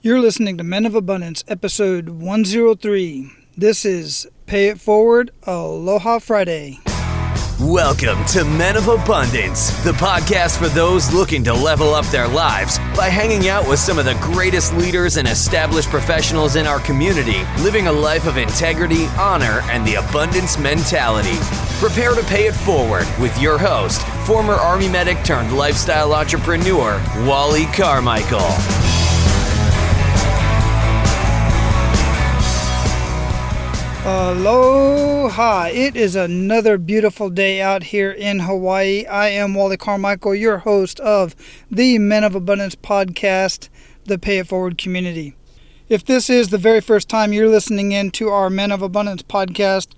You're listening to Men of Abundance, episode 103. This is Pay It Forward, Aloha Friday. Welcome to Men of Abundance, the podcast for those looking to level up their lives by hanging out with some of the greatest leaders and established professionals in our community, living a life of integrity, honor, and the abundance mentality. Prepare to pay it forward with your host, former Army medic turned lifestyle entrepreneur, Wally Carmichael. Aloha! It is another beautiful day out here in Hawaii. I am Wally Carmichael, your host of the Men of Abundance podcast, the Pay It Forward community. If this is the very first time you're listening in to our Men of Abundance podcast,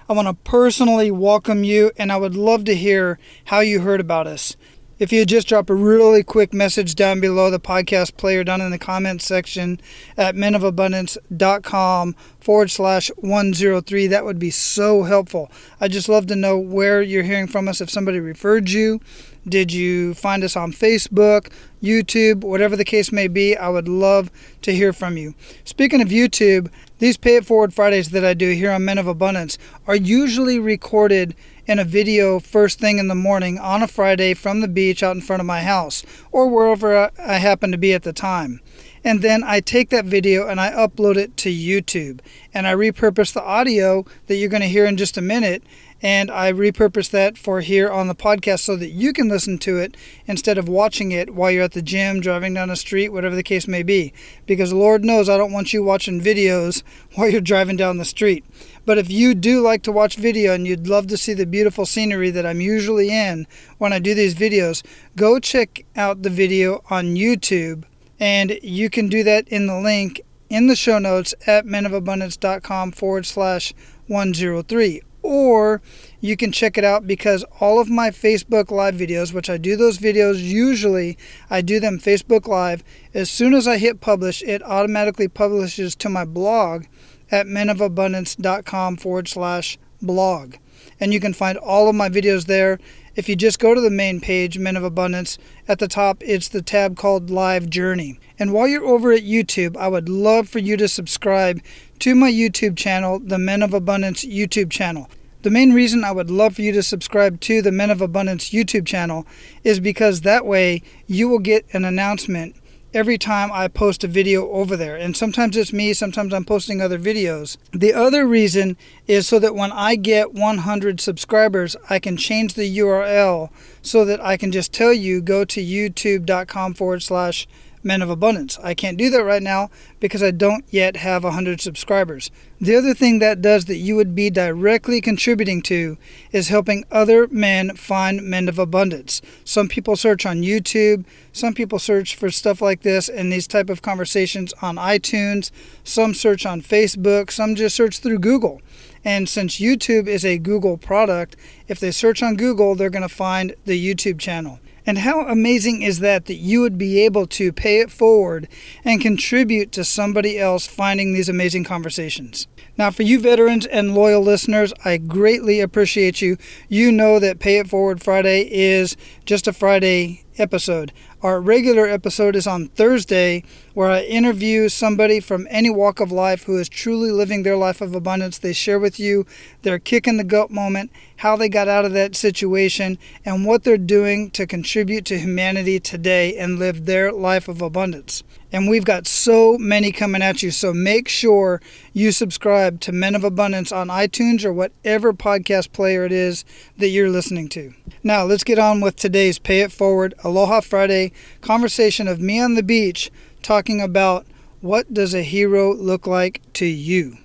I want to personally welcome you, and I would love to hear how you heard about us. If you just drop a really quick message down below the podcast player down in the comments section at menofabundance.com/103, that would be so helpful. I'd just love to know where you're hearing from us. If somebody referred you, did you find us on Facebook, YouTube, whatever the case may be, I would love to hear from you. Speaking of YouTube, these Pay It Forward Fridays that I do here on Men of Abundance are usually recorded in a video first thing in the morning on a Friday from the beach out in front of my house or wherever I happen to be at the time. And then I take that video and I upload it to YouTube. And I repurpose the audio that you're going to hear in just a minute, and I repurpose that for here on the podcast so that you can listen to it instead of watching it while you're at the gym, driving down the street, whatever the case may be. Because Lord knows I don't want you watching videos while you're driving down the street. But if you do like to watch video and you'd love to see the beautiful scenery that I'm usually in when I do these videos, go check out the video on YouTube. And you can do that in the link in the show notes at menofabundance.com/103. Or you can check it out because all of my Facebook Live videos, which I do those videos, usually I do them Facebook Live. As soon as I hit publish, it automatically publishes to my blog at menofabundance.com/blog. And you can find all of my videos there. If you just go to the main page, Men of Abundance, at the top, it's the tab called Live Journey. And while you're over at YouTube, I would love for you to subscribe to my YouTube channel, the Men of Abundance YouTube channel. The main reason I would love for you to subscribe to the Men of Abundance YouTube channel is because that way you will get an announcement every time I post a video over there. And sometimes it's me, sometimes I'm posting other videos. The other reason is so that when I get 100 subscribers, I can change the URL so that I can just tell you, go to youtube.com/Men of Abundance. I can't do that right now because I don't yet have 100 subscribers. The other thing that does that you would be directly contributing to is helping other men find Men of Abundance. Some people search on YouTube, some people search for stuff like this and these type of conversations on iTunes, some search on Facebook, some just search through Google. And since YouTube is a Google product, if they search on Google, they're going to find the YouTube channel. And how amazing is that you would be able to pay it forward and contribute to somebody else finding these amazing conversations. Now, for you veterans and loyal listeners, I greatly appreciate you. You know that Pay It Forward Friday is just a Friday episode. Our regular episode is on Thursday, where I interview somebody from any walk of life who is truly living their life of abundance. They share with you their kick in the gut moment, how they got out of that situation, and what they're doing to contribute to humanity today and live their life of abundance. And we've got so many coming at you, so make sure you subscribe to Men of Abundance on iTunes or whatever podcast player it is that you're listening to. Now, let's get on with today's Pay It Forward Aloha Friday conversation of me on the beach talking about what does a hero look like to you.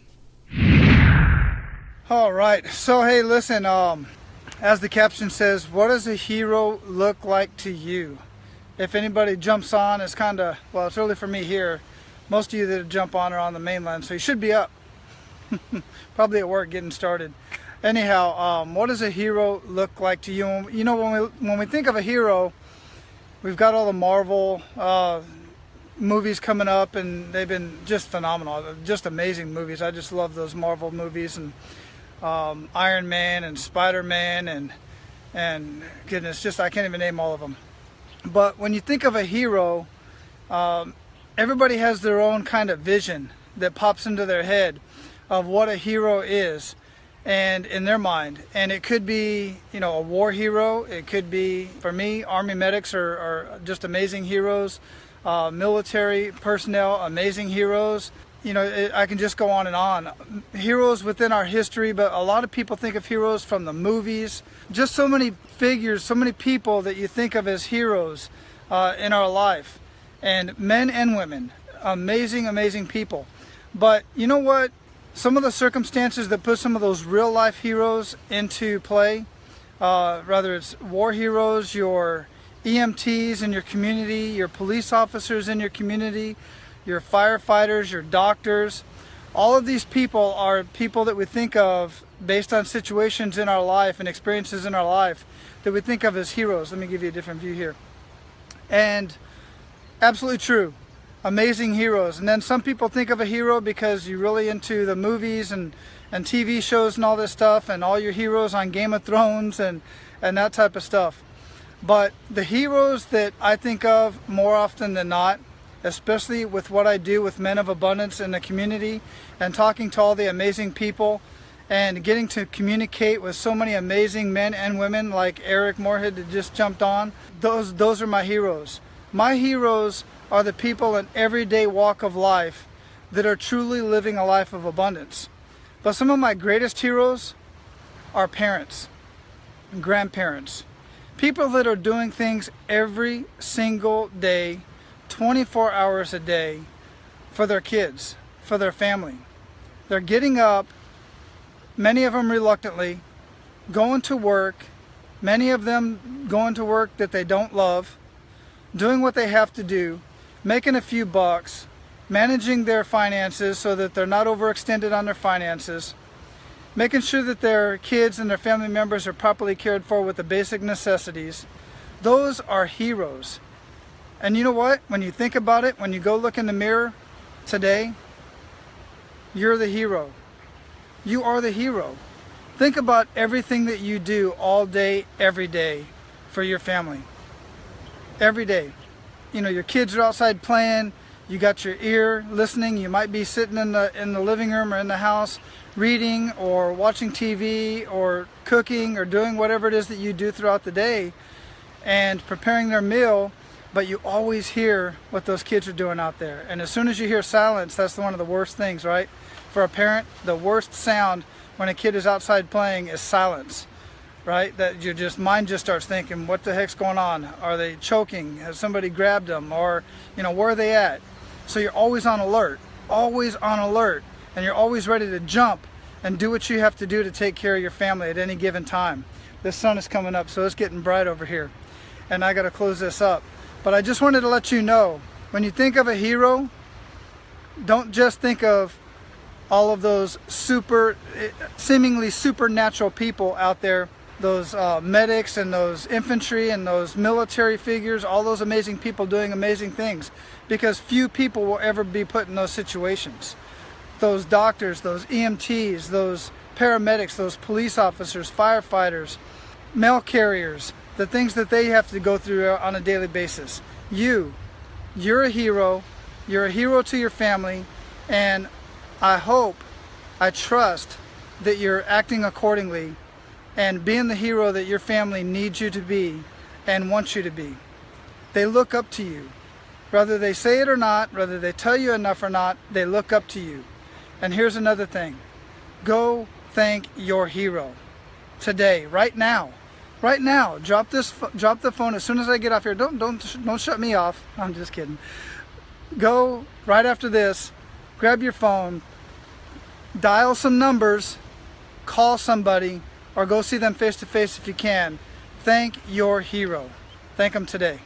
All right, so hey, listen, as the caption says, what does a hero look like to you? If anybody jumps on, it's kind of, well, it's early for me here. Most of you that jump on are on the mainland, so you should be up. Probably at work getting started. Anyhow, what does a hero look like to you? You know, when we think of a hero, we've got all the Marvel movies coming up, and they've been just phenomenal, just amazing movies. I just love those Marvel movies, and Iron Man and Spiderman and goodness, just I can't even name all of them. But when you think of a hero, everybody has their own kind of vision that pops into their head of what a hero is, and in their mind. And it could be, a war hero. It could be, for me, Army medics are just amazing heroes. Military personnel, amazing heroes. I can just go on and on. Heroes within our history, but a lot of people think of heroes from the movies. Just so many figures, so many people that you think of as heroes in our life. And men and women, amazing, amazing people. But you know what? Some of the circumstances that put some of those real life heroes into play, whether it's war heroes, your EMTs in your community, your police officers in your community, your firefighters, your doctors, all of these people are people that we think of based on situations in our life and experiences in our life that we think of as heroes. Let me give you a different view here. And absolutely true. Amazing heroes. And then some people think of a hero because you're really into the movies and TV shows and all this stuff, and all your heroes on Game of Thrones and that type of stuff. But the heroes that I think of more often than not, especially with what I do with Men of Abundance in the community and talking to all the amazing people and getting to communicate with so many amazing men and women like Eric Moorhead that just jumped on, those are my heroes. My heroes are the people in everyday walk of life that are truly living a life of abundance. But some of my greatest heroes are parents, grandparents, people that are doing things every single day, 24 hours a day for their kids, for their family. They're getting up, many of them reluctantly, going to work, many of them going to work that they don't love, doing what they have to do, making a few bucks, managing their finances so that they're not overextended on their finances, making sure that their kids and their family members are properly cared for with the basic necessities. Those are heroes. And you know what? When you think about it, when you go look in the mirror today, you're the hero. You are the hero. Think about everything that you do all day, every day for your family. Every day. Your kids are outside playing, you got your ear listening, you might be sitting in the living room or in the house reading or watching TV or cooking or doing whatever it is that you do throughout the day and preparing their meal, but you always hear what those kids are doing out there. And as soon as you hear silence, that's one of the worst things, right? For a parent, the worst sound when a kid is outside playing is silence. Right? That your mind just starts thinking, what the heck's going on? Are they choking? Has somebody grabbed them? Or, where are they at? So you're always on alert, and you're always ready to jump and do what you have to do to take care of your family at any given time. The sun is coming up, so it's getting bright over here, and I got to close this up. But I just wanted to let you know, when you think of a hero, don't just think of all of those seemingly supernatural people out there, those medics and those infantry and those military figures, all those amazing people doing amazing things, because few people will ever be put in those situations. Those doctors, those EMTs, those paramedics, those police officers, firefighters, mail carriers, the things that they have to go through on a daily basis. You're a hero. You're a hero to your family, and I trust that you're acting accordingly and being the hero that your family needs you to be and wants you to be. They look up to you. Whether they say it or not, whether they tell you enough or not, they look up to you. And here's another thing. Go thank your hero today, right now. Right now. Drop the phone as soon as I get off here. Don't shut me off. I'm just kidding. Go right after this, grab your phone, dial some numbers, call somebody, or go see them face to face if you can. Thank your hero. Thank them today.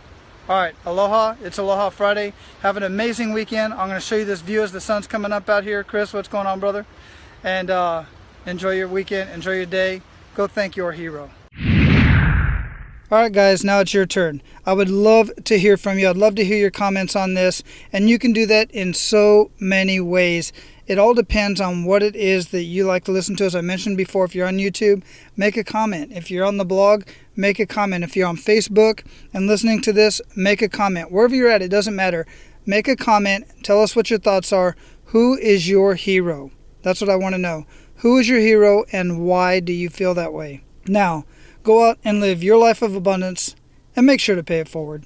All right, aloha. It's Aloha Friday. Have an amazing weekend. I'm going to show you this view as the sun's coming up out here. Chris, what's going on, brother? And enjoy your weekend. Enjoy your day. Go thank your hero. All right, guys, now it's your turn. I would love to hear from you. I'd love to hear your comments on this. And you can do that in so many ways. It all depends on what it is that you like to listen to. As I mentioned before, if you're on YouTube, make a comment. If you're on the blog, make a comment. If you're on Facebook and listening to this, make a comment. Wherever you're at, it doesn't matter. make a comment. Tell us what your thoughts are. Who is your hero? That's what I want to know. Who is your hero and why do you feel that way? Now, go out and live your life of abundance and make sure to pay it forward.